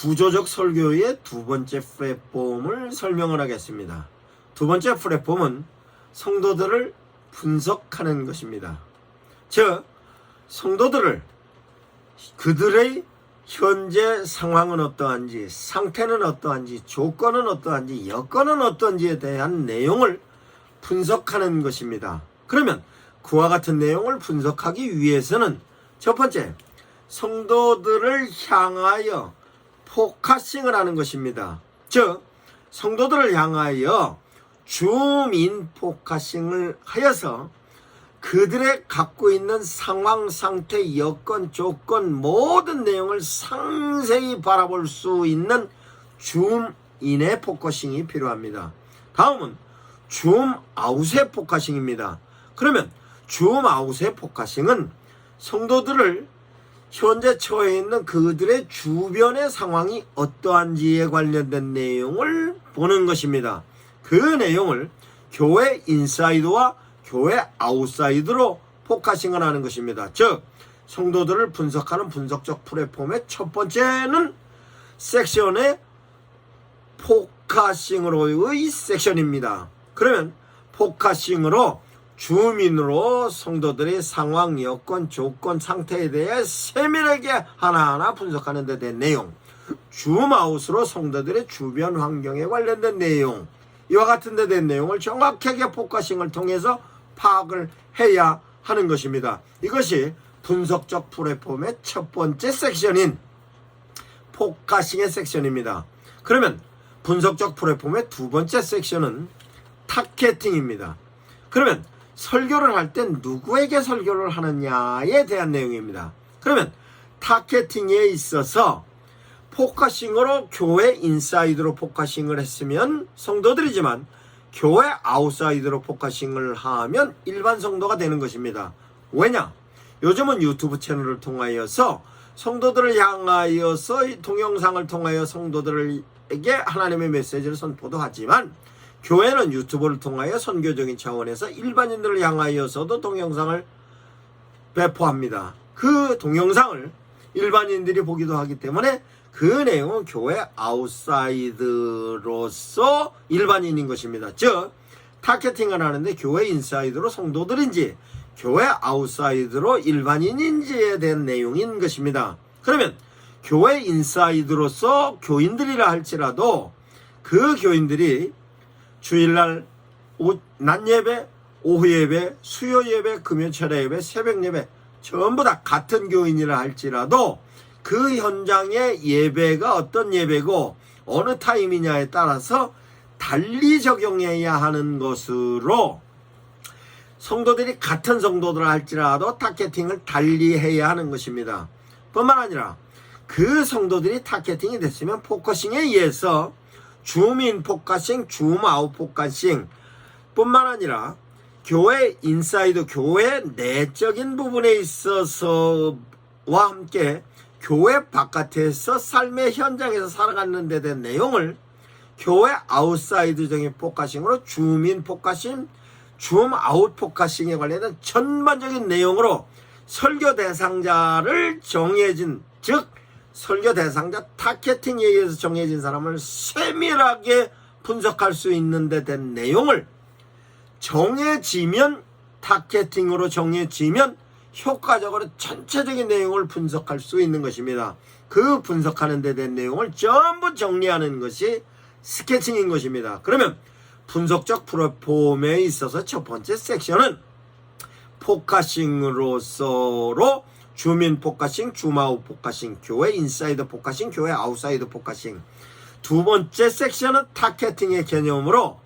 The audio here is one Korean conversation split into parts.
구조적 설교의 두 번째 플랫폼을 설명을 하겠습니다. 두 번째 플랫폼은 성도들을 분석하는 것입니다. 즉, 성도들을 그들의 현재 상황은 어떠한지, 상태는 어떠한지, 조건은 어떠한지, 여건은 어떤지에 대한 내용을 분석하는 것입니다. 그러면 그와 같은 내용을 분석하기 위해서는 첫 번째, 성도들을 향하여 포커싱을 하는 것입니다. 즉, 성도들을 향하여 줌인 포커싱을 하여서 그들의 갖고 있는 상황, 상태, 여건, 조건 모든 내용을 상세히 바라볼 수 있는 줌인의 포커싱이 필요합니다. 다음은 줌아웃의 포커싱입니다. 그러면 줌아웃의 포커싱은 성도들을 현재 처해 있는 그들의 주변의 상황이 어떠한지에 관련된 내용을 보는 것입니다. 그 내용을 교회 인사이드와 교회 아웃사이드로 포커싱을 하는 것입니다. 즉, 성도들을 분석하는 분석적 플랫폼의 첫 번째는 섹션의 포커싱으로의 섹션입니다. 그러면 포커싱으로 줌인으로 성도들의 상황, 여건, 조건, 상태에 대해 세밀하게 하나하나 분석하는 데 대한 내용, 줌아웃으로 성도들의 주변 환경에 관련된 내용, 이와 같은 데 대한 내용을 정확하게 포커싱을 통해서 파악을 해야 하는 것입니다. 이것이 분석적 플랫폼의 첫 번째 섹션인 포커싱의 섹션입니다. 그러면 분석적 플랫폼의 두 번째 섹션은 타겟팅입니다. 그러면 설교를 할 때 누구에게 설교를 하느냐에 대한 내용입니다. 그러면 타겟팅에 있어서 포커싱으로 교회 인사이드로 포커싱을 했으면 성도들이지만 교회 아웃사이드로 포커싱을 하면 일반 성도가 되는 것입니다. 왜냐? 요즘은 유튜브 채널을 통하여서 성도들을 향하여서 이 동영상을 통하여 성도들에게 하나님의 메시지를 선포도 하지만 교회는 유튜브를 통하여 선교적인 차원에서 일반인들을 향하여서도 동영상을 배포합니다. 그 동영상을 일반인들이 보기도 하기 때문에 그 내용은 교회 아웃사이드로서 일반인인 것입니다. 즉, 타겟팅을 하는데 교회 인사이드로 성도들인지 교회 아웃사이드로 일반인인지에 대한 내용인 것입니다. 그러면 교회 인사이드로서 교인들이라 할지라도 그 교인들이 주일날 낮 예배, 오후 예배, 수요 예배, 금요 철야 예배, 새벽 예배 전부 다 같은 교인이라 할지라도 그 현장의 예배가 어떤 예배고 어느 타임이냐에 따라서 달리 적용해야 하는 것으로 성도들이 같은 성도들 할지라도 타겟팅을 달리 해야 하는 것입니다. 뿐만 아니라 그 성도들이 타겟팅이 됐으면 포커싱에 의해서 줌인 포커싱, 줌아웃 포커싱 뿐만 아니라 교회 인사이드, 교회 내적인 부분에 있어서와 함께 교회 바깥에서 삶의 현장에서 살아가는 데 대한 내용을 교회 아웃사이드적인 포커싱으로 줌인 포커싱, 줌아웃 포커싱에 관련된 전반적인 내용으로 설교 대상자를 정해진, 즉 설교 대상자 타겟팅에 의해서 정해진 사람을 세밀하게 분석할 수 있는 데 대한 내용을 정해지면, 타겟팅으로 정해지면 효과적으로 전체적인 내용을 분석할 수 있는 것입니다. 그 분석하는 데 대한 내용을 전부 정리하는 것이 스케칭인 것입니다. 그러면 분석적 플랫폼에 있어서 첫 번째 섹션은 포커싱으로서로 줌인 포커싱, 줌아웃 포커싱, 교회 인사이드 포커싱, 교회 아웃사이드 포커싱. 두 번째 섹션은 타겟팅의 개념으로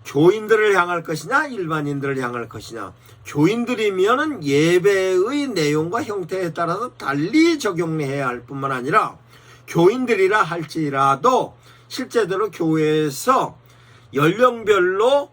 교인들을 향할 것이냐 일반인들을 향할 것이냐. 교인들이면은 예배의 내용과 형태에 따라서 달리 적용해야 할 뿐만 아니라 교인들이라 할지라도 실제로 교회에서 연령별로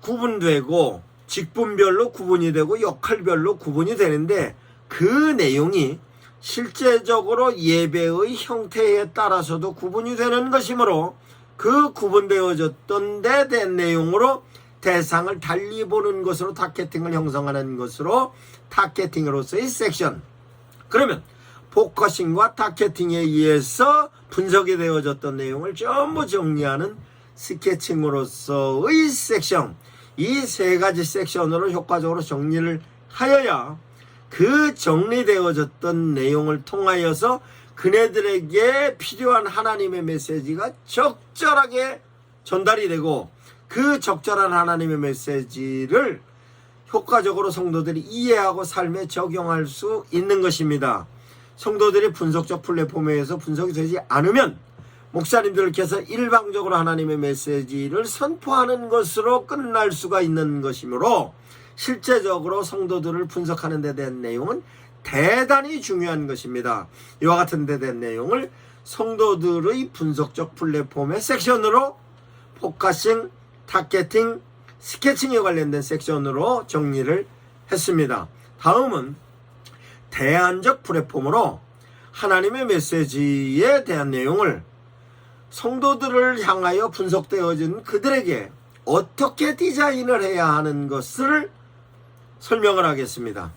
구분되고 직분별로 구분이 되고 역할별로 구분이 되는데 그 내용이 실제적으로 예배의 형태에 따라서도 구분이 되는 것이므로 그 구분되어졌던 데 대한 내용으로 대상을 달리 보는 것으로 타겟팅을 형성하는 것으로 타겟팅으로서의 섹션. 그러면 포커싱과 타겟팅에 의해서 분석이 되어졌던 내용을 전부 정리하는 스케칭으로서의 섹션, 이 세 가지 섹션으로 효과적으로 정리를 하여야 그 정리되어졌던 내용을 통하여서 그네들에게 필요한 하나님의 메시지가 적절하게 전달이 되고, 그 적절한 하나님의 메시지를 효과적으로 성도들이 이해하고 삶에 적용할 수 있는 것입니다. 성도들이 분석적 플랫폼에 의해서 분석이 되지 않으면 목사님들께서 일방적으로 하나님의 메시지를 선포하는 것으로 끝날 수가 있는 것이므로, 실제적으로 성도들을 분석하는 데 대한 내용은 대단히 중요한 것입니다. 이와 같은 데 대한 내용을 성도들의 분석적 플랫폼의 섹션으로 포커싱, 타겟팅, 스케칭에 관련된 섹션으로 정리를 했습니다. 다음은 대안적 플랫폼으로 하나님의 메시지에 대한 내용을 성도들을 향하여 분석되어진 그들에게 어떻게 디자인을 해야 하는 것을 설명을 하겠습니다.